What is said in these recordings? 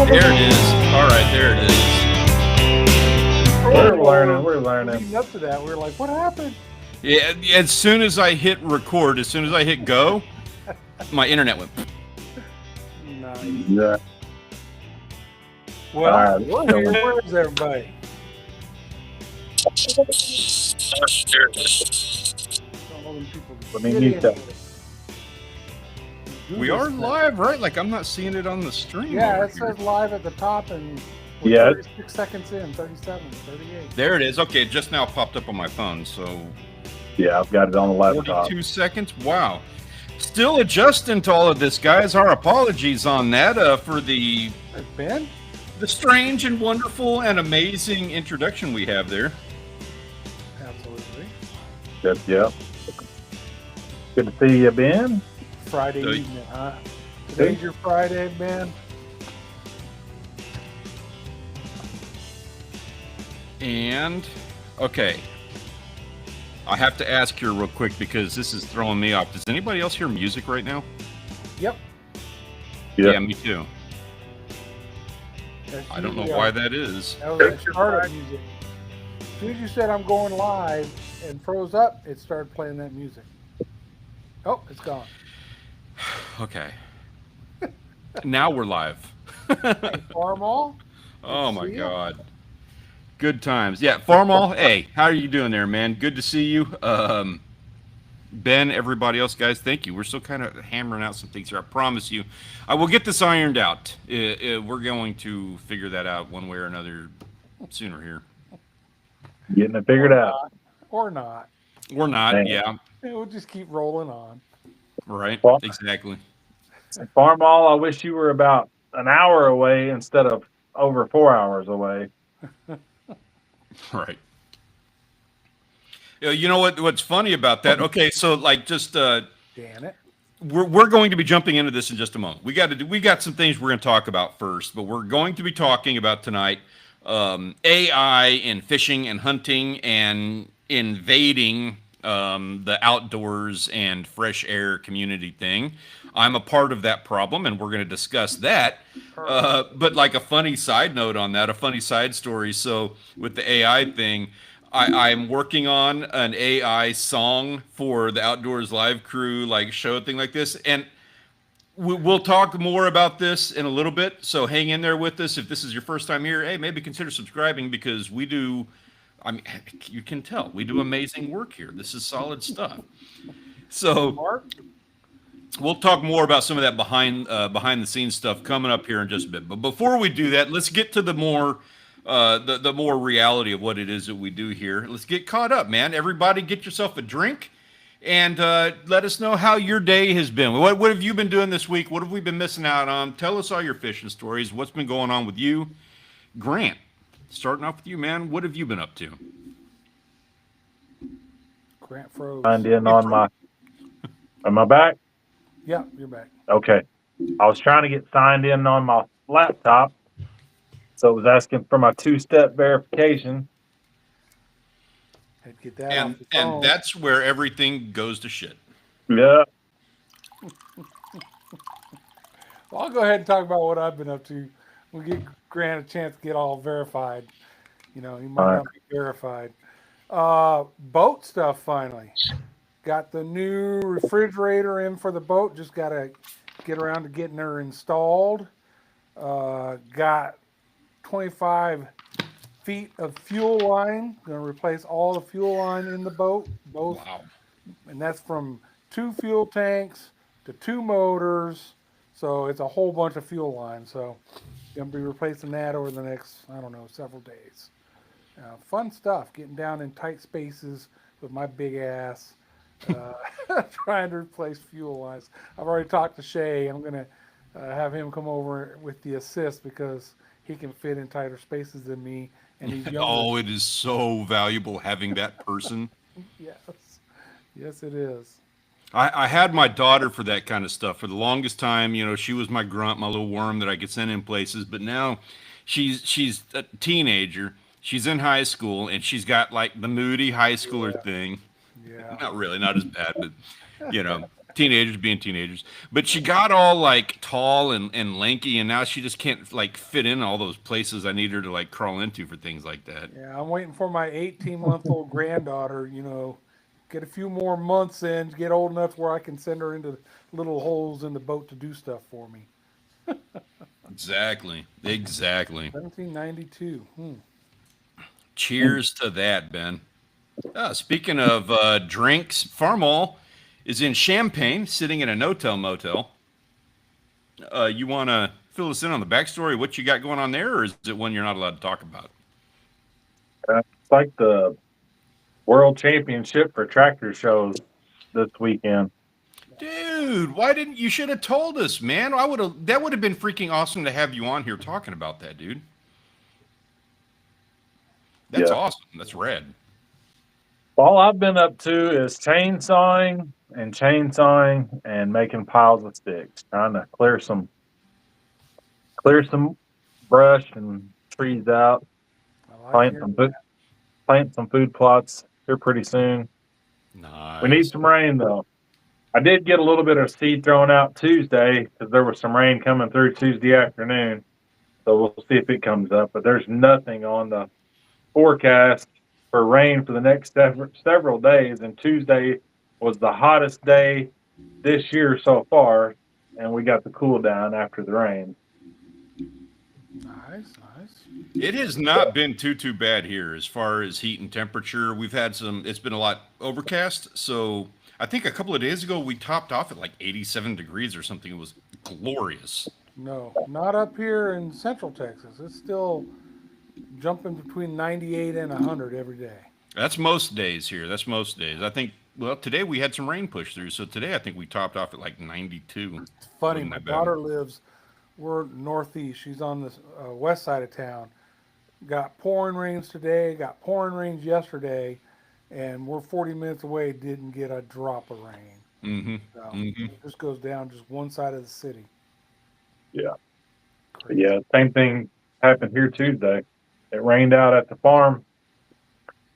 There it is. All right, there it is. We're learning. Leading up to that, we were like, what happened? Yeah, as soon as I hit record, as soon as I hit go, my internet went. Nice. Yeah. Well, All right, we're here. Where is everybody? All them people Let me get mute in that. here. Do We this are thing. live, right? Like I'm not seeing it on the stream. Yeah, over it here. says live at the top, and we're Yeah. 36 seconds in, 37, 38. There it is. Okay, it just now popped up on my phone. So Yeah, I've got it on the laptop. 42 seconds. Wow. Still adjusting to all of this, guys. Our apologies on that for the Ben? strange and wonderful and amazing introduction we have there. Absolutely. Yep. Good to see you, Ben. Friday So- evening, huh? Today's your Friday, Ben? And okay, I have to ask here real quick because this is throwing me off. Does anybody else hear music right now? Yep. Yeah, me too. That's I don't know usually why our- that is. That was the start of music. As soon as you said I'm going live and froze up, it started playing that music. Oh, it's gone. Okay. Now we're live. Hey, Farmall? Oh my see you. God. Good times. Yeah, Farmall. Hey, how are you doing there, man? Good to see you. Ben, everybody else, guys, thank you. We're still kind of hammering out some things here. I promise you, I will get this ironed out. We're going to figure that out one way or another sooner here. Getting it figured Or out. not. Or not. Or not, Man. yeah. We'll just keep rolling on. Right, Well- exactly. Farmall, I wish you were about an hour away instead of over 4 hours away. Right. You know what's funny about that? Okay, so like just Damn it. we're going to be jumping into this in just a moment. We got some things we're going to talk about first, but we're going to be talking about tonight AI in fishing and hunting and invading the outdoors and fresh air community thing. I'm a part of that problem, and we're going to discuss that. But like a funny side note on that, a funny side story. So with the AI thing, I'm working on an AI song for the Outdoors Live crew, like show thing like this, and we'll talk more about this in a little bit. So hang in there with us. If this is your first time here, hey, maybe consider subscribing because we do. I mean, you can tell we do amazing work here. This is solid stuff. So Mark? we'll talk more about some of that behind the scenes stuff coming up here in just a bit. But before we do that, let's get to the more the more reality of what it is that we do here. Let's get caught up, man. Everybody, get yourself a drink and let us know how your day has been. What have you been doing this week? What have we been missing out on? Tell us all your fishing stories. What's been going on with you, Grant? Starting off with you, man. What have you been up to? Grant froze. Signed in on my. Am I back? Yeah, you're back. Okay. I was trying to get signed in on my laptop, so it was asking for my two-step verification. Had to get that And off the phone. and that's where everything goes to shit. Yeah. Well, I'll go ahead and talk about what I've been up to. We'll give Grant a chance to get all verified. You know, he might All right. not be verified. Boat stuff finally. Got the new refrigerator in for the boat. Just got to get around to getting her installed. Got 25 feet of fuel line. Going to replace all the fuel line in the boat. Both, Wow. and that's from 2 fuel tanks to 2 motors. So it's a whole bunch of fuel line. So going to be replacing that over the next, I don't know, several days. Fun stuff, getting down in tight spaces with my big ass, trying to replace fuel lines. I've already talked to Shay. I'm going to have him come over with the assist because he can fit in tighter spaces than me, and he's younger. Oh, it is so valuable having that person. Yes, it is. I had my daughter for that kind of stuff for the longest time. You know, she was my grunt, my little worm that I could send in places. But now she's a teenager. She's in high school, and she's got like the moody high schooler thing. Yeah. Not really, not as bad, but you know. teenagers being teenagers. But she got all like tall and lanky, and now she just can't like fit in all those places I need her to like crawl into for things like that. Yeah, I'm waiting for my 18-month-old granddaughter, get a few more months in, get old enough where I can send her into little holes in the boat to do stuff for me. Exactly. 1792. Cheers to that, Ben. Speaking of drinks, Farmall is in Champaign, sitting in a no-tell motel. You want to fill us in on the backstory, what you got going on there, or is it one you're not allowed to talk about? It's like the World Championship for tractor shows this weekend. Dude, why didn't you should have told us, man? That would have been freaking awesome to have you on here talking about that, dude. That's awesome. That's rad. All I've been up to is chainsawing and making piles of sticks, trying to clear some brush and trees out. Plant some food plots here pretty soon. Nice. We need some rain though. I did get a little bit of seed thrown out Tuesday because there was some rain coming through Tuesday afternoon. So we'll see if it comes up. But there's nothing on the forecast for rain for the next several days. And Tuesday was the hottest day this year so far. And we got the cool down after the rain. Nice. It has not been too bad here as far as heat and temperature. We've had it's been a lot overcast. So I think a couple of days ago we topped off at like 87 degrees or something. It was glorious. No, not up here in Central Texas. It's still jumping between 98 and 100 every day. That's most days here. I think, well, today we had some rain push through. So today I think we topped off at like 92. It's funny. My daughter we're northeast. She's on the west side of town. Got pouring rains today, got pouring rains yesterday, and we're 40 minutes away, didn't get a drop of rain. Mm-hmm. So It just goes down just one side of the city. Yeah. Yeah, same thing happened here Tuesday. It rained out at the farm.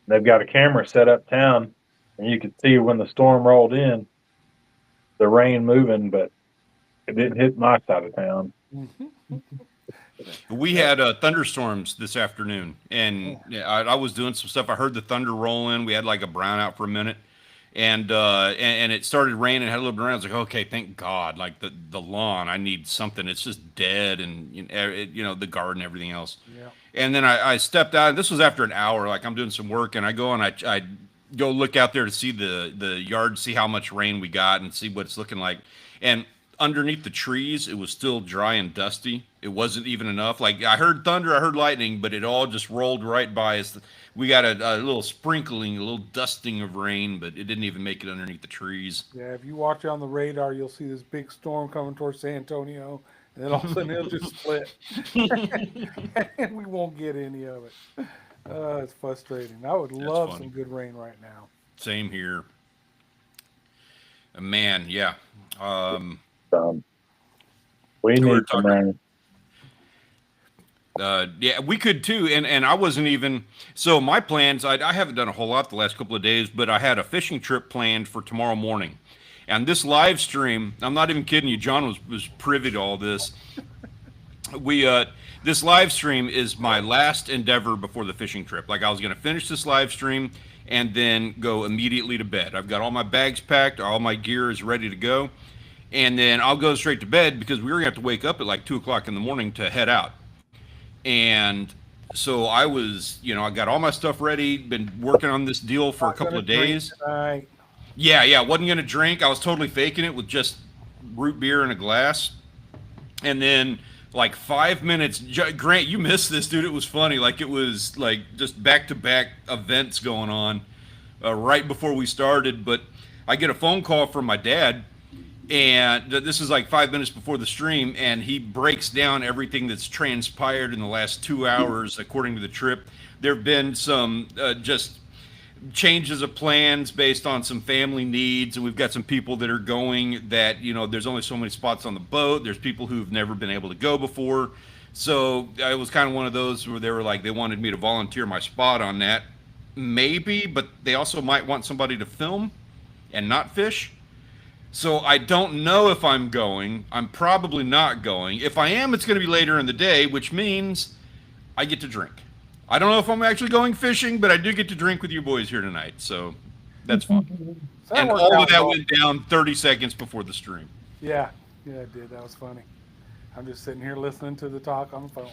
They've got a camera set uptown, and you could see when the storm rolled in, the rain moving, but it didn't hit my side of town. We had thunderstorms this afternoon, and I was doing some stuff. I heard the thunder rolling. We had like a brownout for a minute, and it started raining. Had a little bit of rain. I was like, okay, thank God. Like the lawn, I need something. It's just dead, and the garden, everything else. Yeah. And then I stepped out. And this was after an hour. Like I'm doing some work, and I go and I go look out there to see the yard, see how much rain we got, and see what it's looking like. And underneath the trees, it was still dry and dusty. It wasn't even enough. Like I heard thunder, I heard lightning, but it all just rolled right by us. We got a little sprinkling, a little dusting of rain, but it didn't even make it underneath the trees. Yeah, if you watch on the radar, you'll see this big storm coming towards San Antonio, and then all of a sudden it'll just split, and we won't get any of it. It's frustrating. I would love some good rain right now. Same here. Man, yeah. We need some rain. Yeah, we could too. And I wasn't even, so my plans, I haven't done a whole lot the last couple of days, but I had a fishing trip planned for tomorrow morning. And this live stream, I'm not even kidding you, John was privy to all this. This live stream is my last endeavor before the fishing trip. Like I was going to finish this live stream and then go immediately to bed. I've got all my bags packed, all my gear is ready to go. And then I'll go straight to bed because we were going to have to wake up at like 2 o'clock in the morning to head out. And so I was, I got all my stuff ready, been working on this deal for a couple of days. Yeah, wasn't going to drink. I was totally faking it with just root beer in a glass. And then like 5 minutes, Grant, you missed this, dude. It was funny. Like it was like just back-to-back events going on right before we started. But I get a phone call from my dad. And this is like 5 minutes before the stream, and he breaks down everything that's transpired in the last 2 hours, according to the trip. There have been some just changes of plans based on some family needs, and we've got some people that are going that, there's only so many spots on the boat. There's people who've never been able to go before. So it was kind of one of those where they were like, they wanted me to volunteer my spot on that. Maybe, but they also might want somebody to film and not fish. So I don't know if I'm going. I'm probably not going. If I am, it's going to be later in the day, which means I get to drink. I don't know if I'm actually going fishing, but I do get to drink with you boys here tonight. So that's fun. So that And worked all out of that well. went down 30 seconds before the stream. Yeah, it did. That was funny. I'm just sitting here listening to the talk on the phone.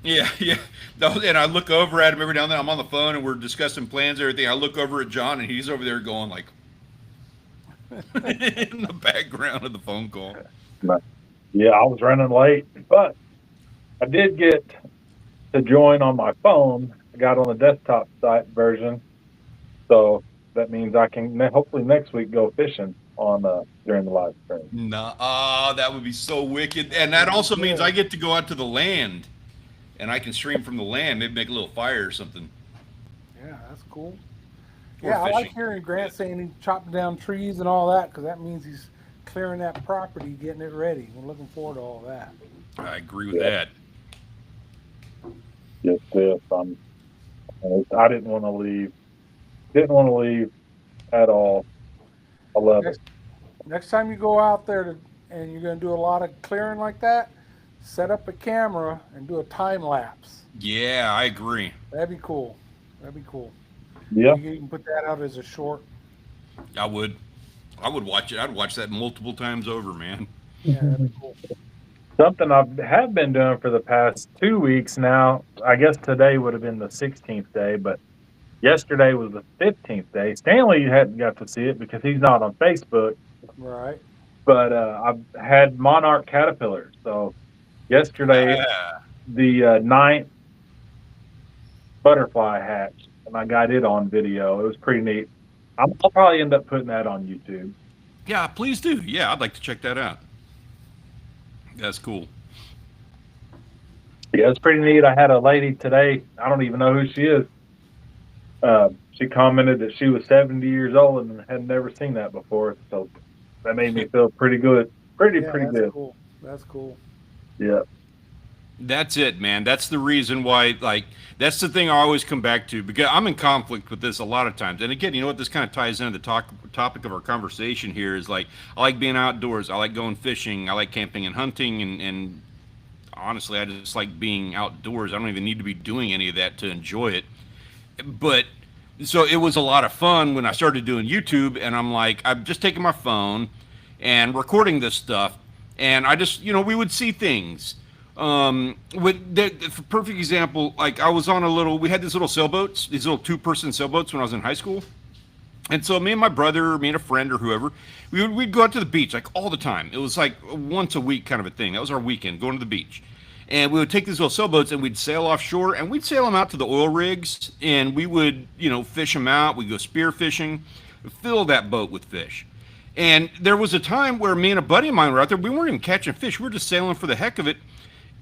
Yeah, yeah. And I look over at him every now and then. I'm on the phone and we're discussing plans and everything. I look over at John and he's over there going like in the background of the phone call. But, yeah, I was running late, but I did get to join on my phone. I got on the desktop site version, so that means I can hopefully next week go fishing on during the live stream. Nah, that would be so wicked. And that also means I get to go out to the land and I can stream from the land, maybe make a little fire or something. Yeah, that's cool. Or Yeah, I like fishing. hearing Grant saying he's chopping down trees and all that because that means he's clearing that property, getting it ready. We're looking forward to all that. I agree with that. Yes, I didn't want to leave. Didn't want to leave at all. I love it. Next time you go out there and you're going to do a lot of clearing like that, set up a camera and do a time lapse. Yeah, I agree. That'd be cool. That'd be cool. Yeah. You can put that out as a short. I would watch it. I'd watch that multiple times over, man. Yeah, that'd be cool. Something I have been doing for the past 2 weeks now. I guess today would have been the 16th day, but yesterday was the 15th day. Stanley hadn't got to see it because he's not on Facebook, Right. but I've had monarch caterpillars. So yesterday, Yeah. the 9th butterfly hatched, and I got it on video. It was pretty neat. I'll probably end up putting that on YouTube. Yeah, please do. Yeah, I'd like to check that out. That's cool. Yeah, it's pretty neat. I had a lady today. I don't even know who she is. She commented that she was 70 years old and had never seen that before. So that made me feel pretty good. Pretty That's good. cool. That's cool. Yeah. That's it, man. That's the reason why, like, that's the thing I always come back to because I'm in conflict with this a lot of times. And again, you know what? This kind of ties into the topic of our conversation here is like, I like being outdoors. I like going fishing. I like camping and hunting. And honestly, I just like being outdoors. I don't even need to be doing any of that to enjoy it. But so it was a lot of fun when I started doing YouTube. And I'm like, I'm just taking my phone and recording this stuff. And I just, we would see things. For perfect example, like I was on we had these little sailboats, these little 2-person sailboats when I was in high school. And so me and my brother, me and a friend or whoever, we'd go out to the beach like all the time. It was like once a week kind of a thing. That was our weekend, going to the beach. And we would take these little sailboats and we'd sail offshore and we'd sail them out to the oil rigs and we would, fish them out. We'd go spear fishing, fill that boat with fish. And there was a time where me and a buddy of mine were out there. We weren't even catching fish. We were just sailing for the heck of it.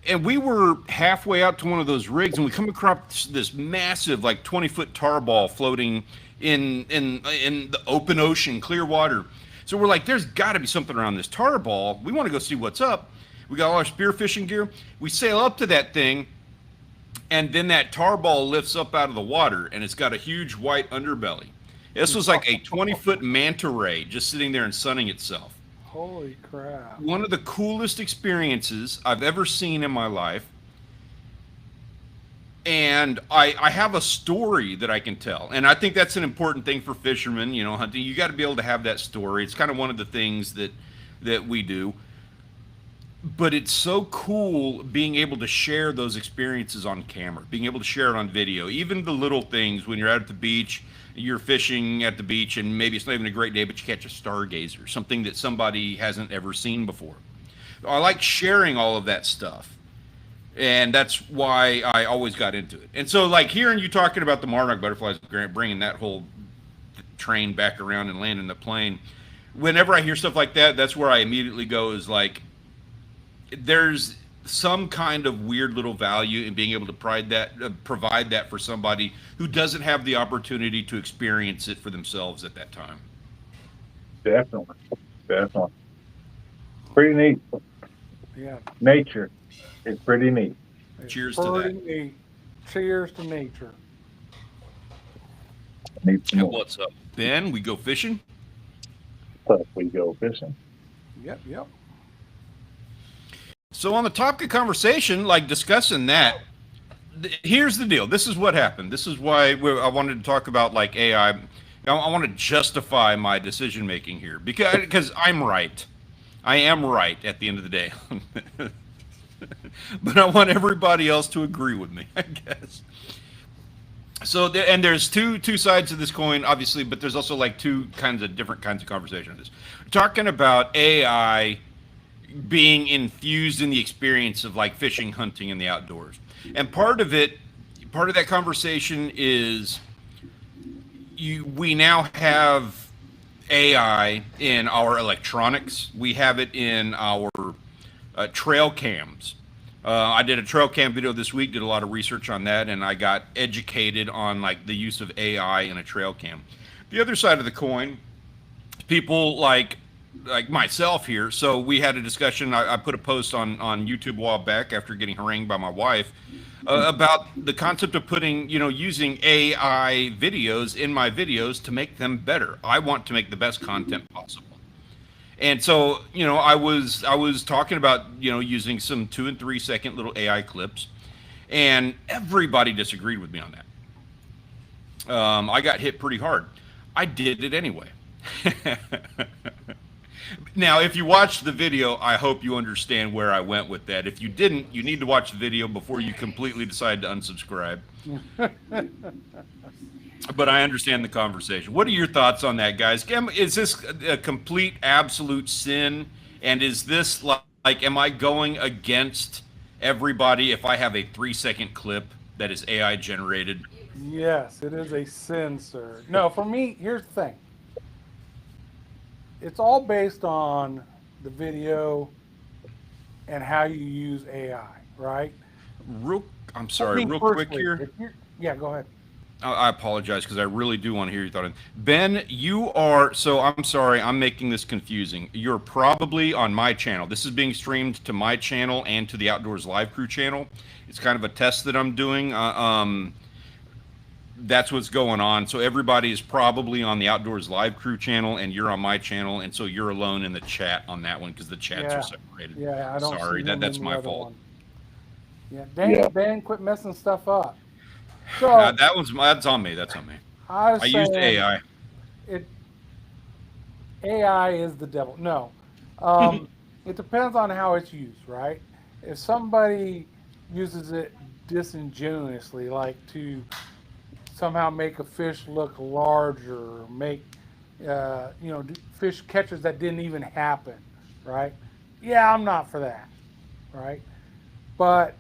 And we were halfway out to one of those rigs, and we come across this massive, like 20-foot tar ball floating in the open ocean, clear water. So we're like, there's got to be something around this tar ball. We want to go see what's up. We got all our spear fishing gear. We sail up to that thing, and then that tar ball lifts up out of the water, and it's got a huge white underbelly. This was like a 20-foot manta ray just sitting there and sunning itself. Holy crap. One of the coolest experiences I've ever seen in my life. And I have a story that I can tell. And I think that's an important thing for fishermen, hunting. You got to be able to have that story. It's kind of one of the things that we do. But it's so cool being able to share those experiences on camera, being able to share it on video. Even the little things when you're out at the beach, you're fishing at the beach and maybe it's not even a great day, but you catch a stargazer, something that somebody hasn't ever seen before. I like sharing all of that stuff. And that's why I always got into it. And so like hearing you talking about the monarch butterflies, bringing that whole train back around and landing the plane, whenever I hear stuff like that, that's where I immediately go is like, there's some kind of weird little value in being able to provide that for somebody who doesn't have the opportunity to experience it for themselves at that time. Definitely. Pretty neat. Yeah. Nature is pretty neat. Cheers to that. Neat. Cheers to nature. Need some Hey, more. what's up, Ben? We go fishing? stuff we go fishing. Yep. So on the topic of conversation, like discussing that, here's the deal. This is what happened. This is why I wanted to talk about like AI. I want to justify my decision making here because I'm right. I am right at the end of the day. But I want everybody else to agree with me, I guess. So and there's two sides of this coin, obviously, but there's also like different kinds of conversation on this. We're talking about AI being infused in the experience of like fishing, hunting, and the outdoors. And part of that conversation is we now have AI in our electronics. We have it in our trail cams. I did a trail cam video this week, did a lot of research on that, and I got educated on like the use of AI in a trail cam. The other side of the coin, people like myself here. So we had a discussion. I put a post on YouTube a while back after getting harangued by my wife about the concept of using AI videos in my videos to make them better. I want to make the best content possible. And so, I was talking about, using some 2 and 3 second little AI clips, and everybody disagreed with me on that. I got hit pretty hard. I did it anyway. Now, if you watched the video, I hope you understand where I went with that. If you didn't, you need to watch the video before you completely decide to unsubscribe. But I understand the conversation. What are your thoughts on that, guys? Is this a complete, absolute sin? And is this like, am I going against everybody if I have a 3-second clip that is AI generated? Yes, it is a sin, sir. No, for me, here's the thing. It's all based on the video and how you use AI, right? I'm sorry, real quick here. Yeah, go ahead. I apologize because I really do want to hear your thought. Ben, I'm sorry, I'm making this confusing. You're probably on my channel. This is being streamed to my channel and to the Outdoors Live Crew channel. It's kind of a test that I'm doing. That's what's going on. So everybody is probably on the Outdoors Live Crew channel, and you're on my channel, and so you're alone in the chat on that one because the chats are separated. Yeah, I don't. Sorry, that's my fault. One. Yeah, Dan, quit messing stuff up. So that's on me. That's on me. I used AI. AI is the devil. No, it depends on how it's used, right? If somebody uses it disingenuously, like to somehow make a fish look larger, make fish catches that didn't even happen, right? Yeah, I'm not for that, right? But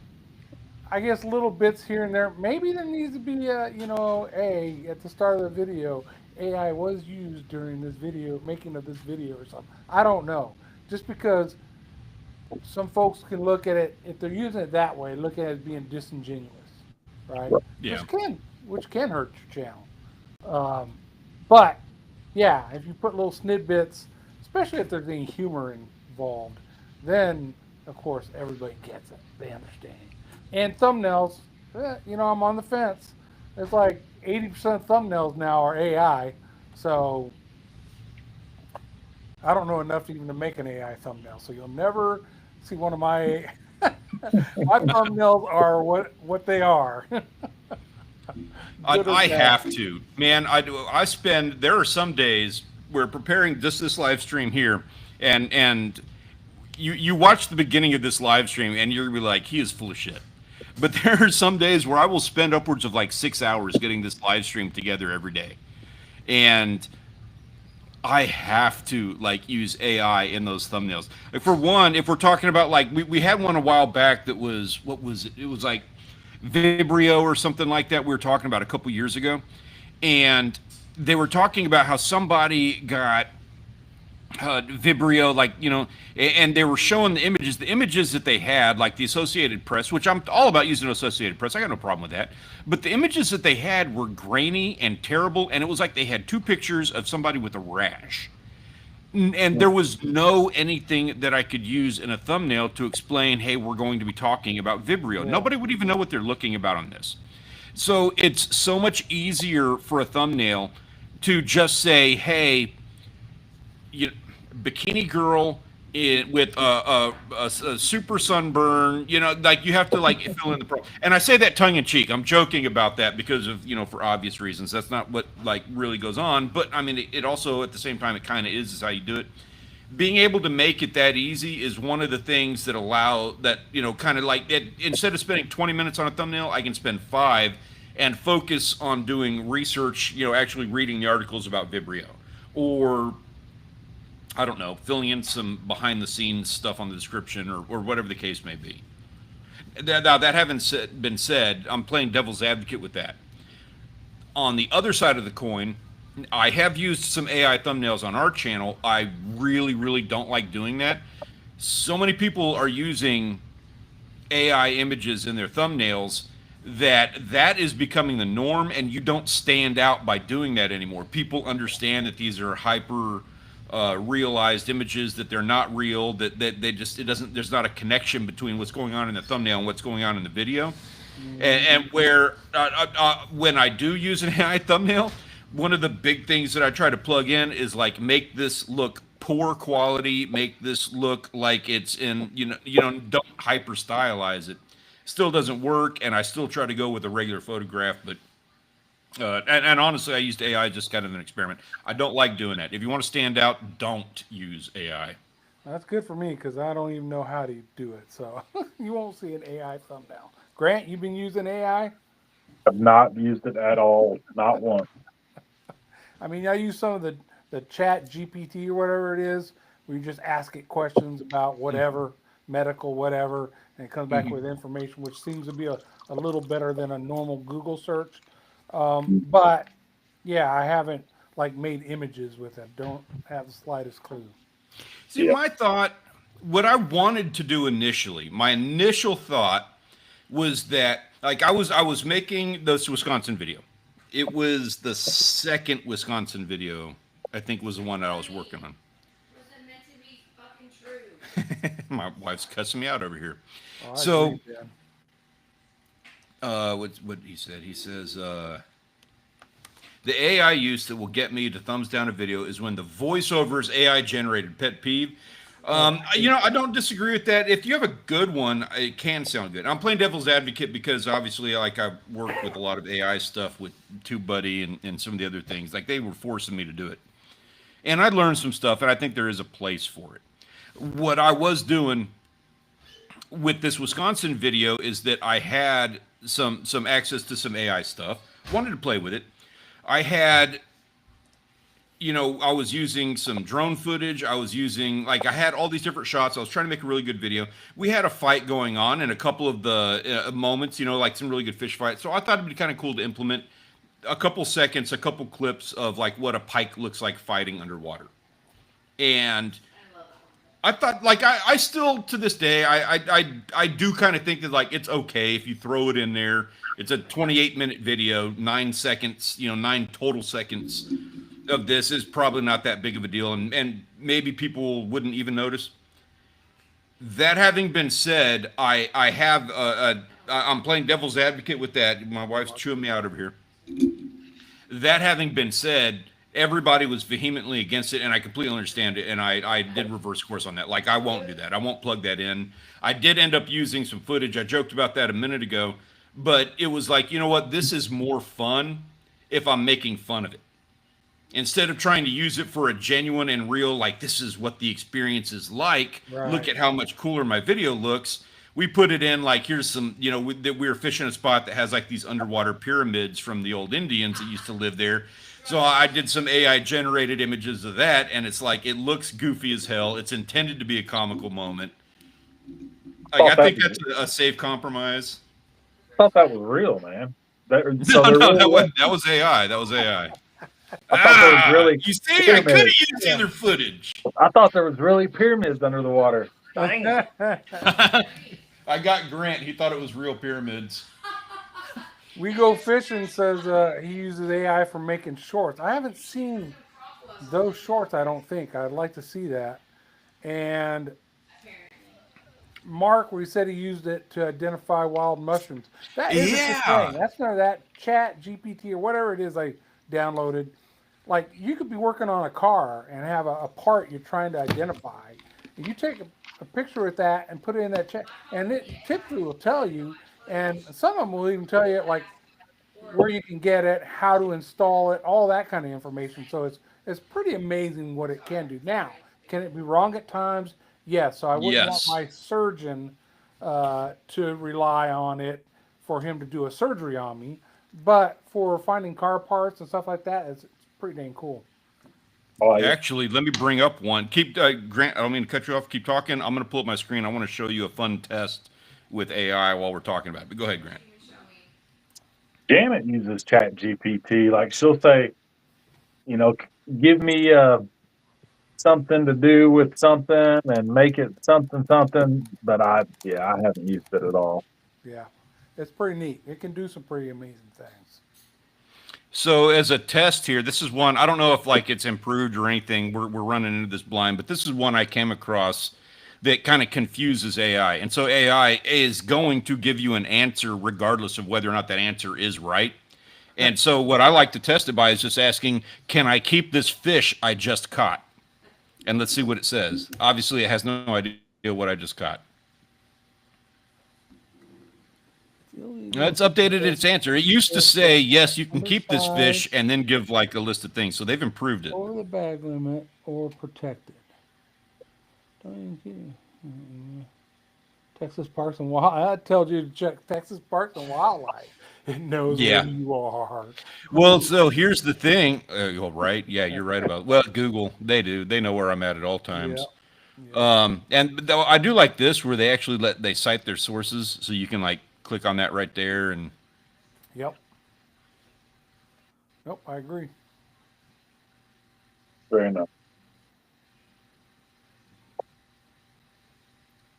I guess little bits here and there. Maybe there needs to be at the start of the video, AI was used during this video, making of this video or something. I don't know. Just because some folks can look at it, if they're using it that way, look at it as being disingenuous, right? Yeah. Which can hurt your channel. But yeah, if you put little snippets, especially if there's any humor involved, then of course everybody gets it. They understand. And thumbnails, I'm on the fence. It's like 80% of thumbnails now are AI, so I don't know enough even to make an AI thumbnail. So you'll never see one of my my thumbnails are what they are. I have to, man. There are some days we're preparing this live stream here, and you watch the beginning of this live stream and you're gonna be like, he is full of shit. But there are some days where I will spend upwards of like 6 hours getting this live stream together every day. And I have to like use AI in those thumbnails. Like for one, if we're talking about like, we had one a while back that was, what was it? It was like Vibrio or something like that we were talking about a couple years ago. And they were talking about how somebody got Vibrio, and they were showing the images that they had, like the Associated Press, which I'm all about using Associated Press. I got no problem with that. But the images that they had were grainy and terrible, and it was like they had 2 pictures of somebody with a rash. And there was no anything that I could use in a thumbnail to explain, hey, we're going to be talking about Vibrio. Yeah. Nobody would even know what they're looking about on this. So it's so much easier for a thumbnail to just say, hey, you bikini girl with a super sunburn. You know, like you have to like fill in the pro. And I say that tongue in cheek. I'm joking about that because of for obvious reasons. That's not what like really goes on. But I mean, it also at the same time it kind of is how you do it. Being able to make it that easy is one of the things that allow that kind of like it, instead of spending 20 minutes on a thumbnail, I can spend 5 and focus on doing research, actually reading the articles about Vibrio, or I don't know, filling in some behind the scenes stuff on the description, or whatever the case may be. Now, that having been said, I'm playing devil's advocate with that. On the other side of the coin, I have used some AI thumbnails on our channel. I really, really don't like doing that. So many people are using AI images in their thumbnails that is becoming the norm, and you don't stand out by doing that anymore. People understand that these are hyper realized images, that they're not real, that they just there's not a connection between what's going on in the thumbnail and what's going on in the video. And where when I do use an AI thumbnail, one of the big things that I try to plug in is like make this look poor quality, make this look like it's in don't hyper stylize it. Still doesn't work, and I still try to go with a regular photograph, but and honestly, I used AI just kind of an experiment. I don't like doing that. If you want to stand out, don't use AI. That's good for me because I don't even know how to do it. So you won't see an AI thumbnail. Grant, you've been using AI? I've not used it at all, not once. I mean, I use some of the chat GPT or whatever it is, where you just ask it questions about whatever, medical, whatever, and it comes back with information, which seems to be a little better than a normal Google search. But yeah, I haven't like made images with it. Don't have the slightest clue. See, my thought, what I wanted to do initially, my initial thought was that like I was making this Wisconsin video. It was the second Wisconsin video, I think, was the one that I was working on. Was it meant to be fucking true? My wife's cussing me out over here. Oh, So, agree, what he said? He says, the AI use that will get me to thumbs down a video is when the voiceover is AI generated. Pet peeve. I don't disagree with that. If you have a good one, it can sound good. I'm playing devil's advocate because obviously, like, I've worked with a lot of AI stuff with TubeBuddy and some of the other things. Like, they were forcing me to do it. And I learned some stuff, and I think there is a place for it. What I was doing with this Wisconsin video is that I had some access to some AI stuff. Wanted to play with it. I had, I was using some drone footage. I was using, like, I had all these different shots. I was trying to make a really good video. We had a fight going on and a couple of the moments, like some really good fish fights. So I thought it'd be kind of cool to implement a couple seconds, a couple clips of like what a pike looks like fighting underwater. And I thought, like, I still to this day, I do kind of think that like it's okay if you throw it in there. It's a 28-minute video, 9 seconds, 9 total seconds of this is probably not that big of a deal, and maybe people wouldn't even notice. That having been said, I have I'm playing devil's advocate with that. My wife's chewing me out over here. That having been said, everybody was vehemently against it, and I completely understand it, and I did reverse course on that. Like, I won't do that. I won't plug that in. I did end up using some footage. I joked about that a minute ago, but it was like, you know what? This is more fun if I'm making fun of it. Instead of trying to use it for a genuine and real, like, this is what the experience is like, Right. Look at how much cooler my video looks. We put it in like, here's some, that we were fishing a spot that has like these underwater pyramids from the old Indians that used to live there. So I did some AI generated images of that, and it's like, it looks goofy as hell. It's intended to be a comical moment. Like, I think that's a safe compromise. I thought that was real, man. That was AI. That was AI. I thought there was really you see, I could have used the other footage. I thought there was really pyramids under the water. Dang. I got Grant. He thought it was real pyramids. We Go Fishing says he uses AI for making shorts. I haven't seen those shorts, I don't think. I'd like to see that. And Mark, we said he used it to identify wild mushrooms. That is a good thing. That's none of that chat GPT or whatever it is I downloaded. like you could be working on a car and have a part you're trying to identify, and you take a picture with that and put it in that check, and it typically will tell you, and some of them will even tell you like where you can get it, how to install it, all that kind of information. So it's pretty amazing what it can do. Now, can it be wrong at times? Yes. So I wouldn't want Yes. my surgeon to rely on it for him to do a surgery on me. But for finding car parts and stuff like that, it's pretty dang cool. Oh, yeah. Actually, let me bring up one. Keep Grant. I don't mean to cut you off. Keep talking. I'm going to pull up my screen. I want to show you a fun test with AI while we're talking about it. But go ahead, Grant. Janet uses Chat GPT. Like she'll say, you know, give me something to do with something and make it something something. But I haven't used it at all. Yeah, it's pretty neat. It can do some pretty amazing things. So as a test here, this is one, I don't know if like it's improved or anything. We're running into this blind, but this is one I came across that kind of confuses AI. And so AI is going to give you an answer regardless of whether or not that answer is right. And so what I like to test it by is just asking, can I keep this fish I just caught? And let's see what it says. Obviously, it has no idea what I just caught. It's updated its answer. It used to say, yes, you can keep this fish, and then give like a list of things. So they've improved it. Over the bag limit or protected. Don't even Texas Parks and Wildlife. I told you to check Texas Parks and Wildlife. It knows Yeah. where you are. Well, so here's the thing. Right? Yeah, you're right about. Well, Google, they do. They know where I'm at all times. Yeah. And though I do like this, where they actually they cite their sources, so you can like click on that right there and. Yep. Nope, I agree. Fair enough.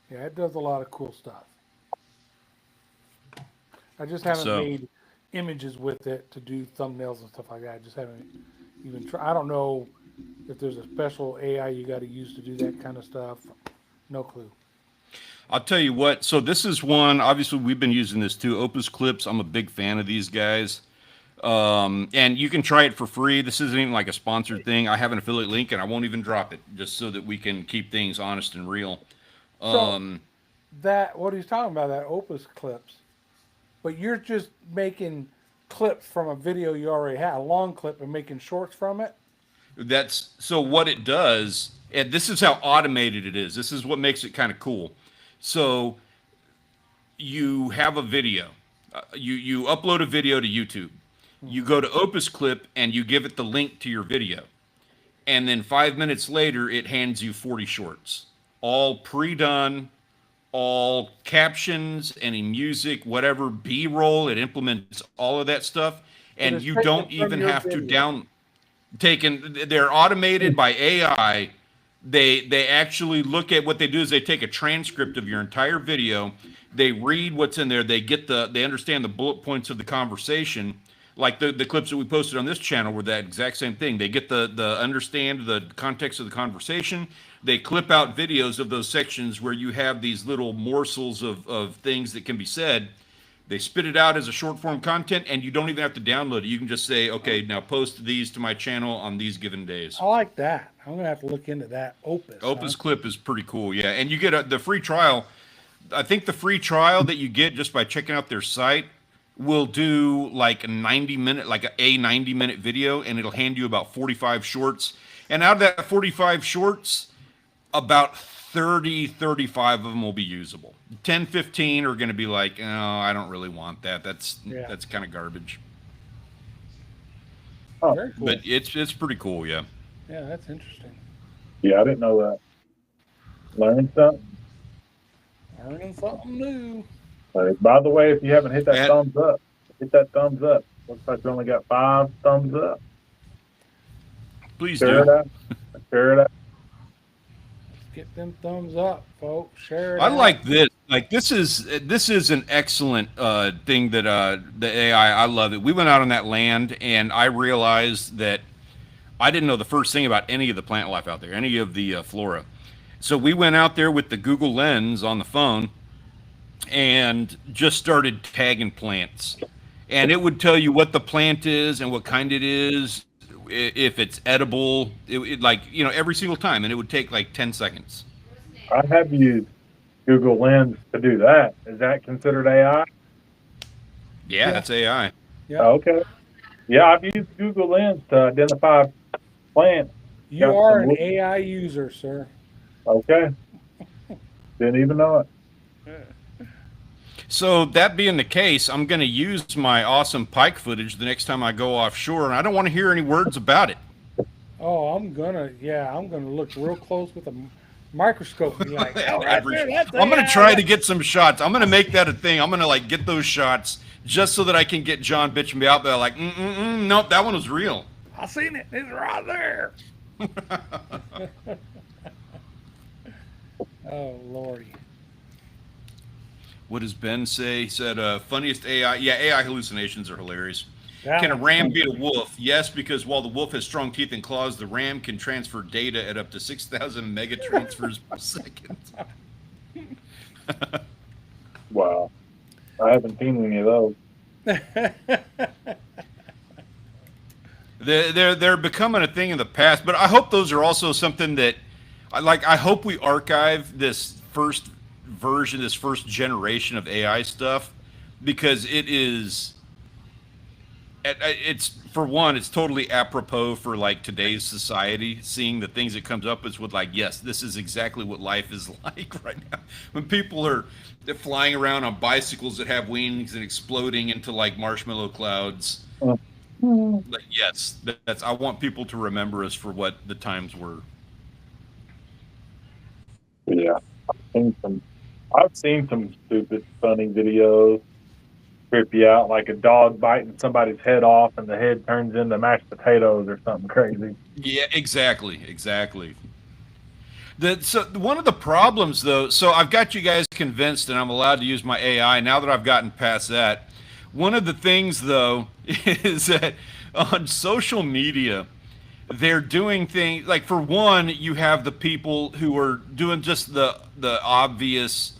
Yeah, it does a lot of cool stuff. I just haven't So- made images with it to do thumbnails and stuff like that. I just haven't even tried. I don't know if there's a special AI you got to use to do that kind of stuff. No clue. I'll tell you what. So this is one. Obviously, we've been using this too. Opus Clips. I'm a big fan of these guys. And you can try it for free. This isn't even like a sponsored thing. I have an affiliate link, and I won't even drop it, just so that we can keep things honest and real. That what he's talking about, that Opus Clips, but you're just making clips from a video you already had, a long clip, and making shorts from it. That's so what it does, and this is how automated it is. This is what makes it kind of cool. So you have a video, you upload a video to YouTube. You go to Opus Clip and you give it the link to your video, and then 5 minutes later it hands you 40 shorts, all pre-done, all captions, any music, whatever, B-roll. It implements all of that stuff, and it's you taken don't from even your have to video. they're automated by AI. They actually look at what they do is they take a transcript of your entire video, they read what's in there, they understand the bullet points of the conversation. Like the clips that we posted on this channel were that exact same thing. They get the understand the context of the conversation. They clip out videos of those sections where you have these little morsels of things that can be said. They spit it out as a short form content, and you don't even have to download it. You can just say, okay, now post these to my channel on these given days. I like that. I'm gonna have to look into that. Opus. Clip is pretty cool, yeah. And you get the free trial. I think the free trial that you get just by checking out their site will do like a 90-minute video, and it'll hand you about 45 shorts. And out of that 45 shorts, about 35 of them will be usable. 10, 15 are going to be like, oh, I don't really want that. That's kind of garbage. Oh, Very cool. But it's pretty cool, yeah. Yeah, that's interesting. yeah, I didn't know that. Learning something. Learning something new. By the way, if you haven't hit that And- thumbs up, hit that thumbs up. Looks like we only got 5 thumbs up. Please Share it do. out. Share it out. Get them thumbs up, folks. Share it. I out. like this. Like this is an excellent thing that the AI. I love it. We went out on that land, and I realized that I didn't know the first thing about any of the plant life out there, any of the flora. So we went out there with the Google Lens on the phone and just started tagging plants. And it would tell you what the plant is and what kind it is, if it's edible, like, every single time, and it would take like 10 seconds. I have used Google Lens to do that. Is that considered AI? Yeah, Yeah. that's AI. Yeah. Okay. Yeah, I've used Google Lens to identify plants. You Got are some an wood- AI user, sir. Okay. Didn't even know it. So that being the case, I'm going to use my awesome pike footage the next time I go offshore, and I don't want to hear any words about it. Oh, I'm gonna look real close with a microscope and be like, oh, right Every- there, that's I'm going AI. to try to get some shots. I'm going to make that a thing. I'm going to like get those shots just so that I can get John bitching me out there like, nope, that one was real. I seen it. It's right there. Oh, Lordy. What does Ben say? He said, funniest AI. Yeah, AI hallucinations are hilarious. That Can a one's ram funny. beat a wolf? Yes, because while the wolf has strong teeth and claws, the ram can transfer data at up to 6,000 mega transfers per second. Wow. I haven't seen any of those. They're becoming a thing in the past, but I hope those are also something that, I hope we archive this first version, this first generation of AI stuff, because it's for one, it's totally apropos for like today's society. Seeing the things it comes up with like, yes, this is exactly what life is like right now. When people are flying around on bicycles that have wings and exploding into like marshmallow clouds. Like, yes, that's. I want people to remember us for what the times were. Yeah. I've seen some stupid, funny videos trip you out, like a dog biting somebody's head off and the head turns into mashed potatoes or something crazy. Yeah, exactly. So one of the problems, though, so I've got you guys convinced, and I'm allowed to use my AI now that I've gotten past that. One of the things, though, is that on social media, they're doing things like, for one, you have the people who are doing just the obvious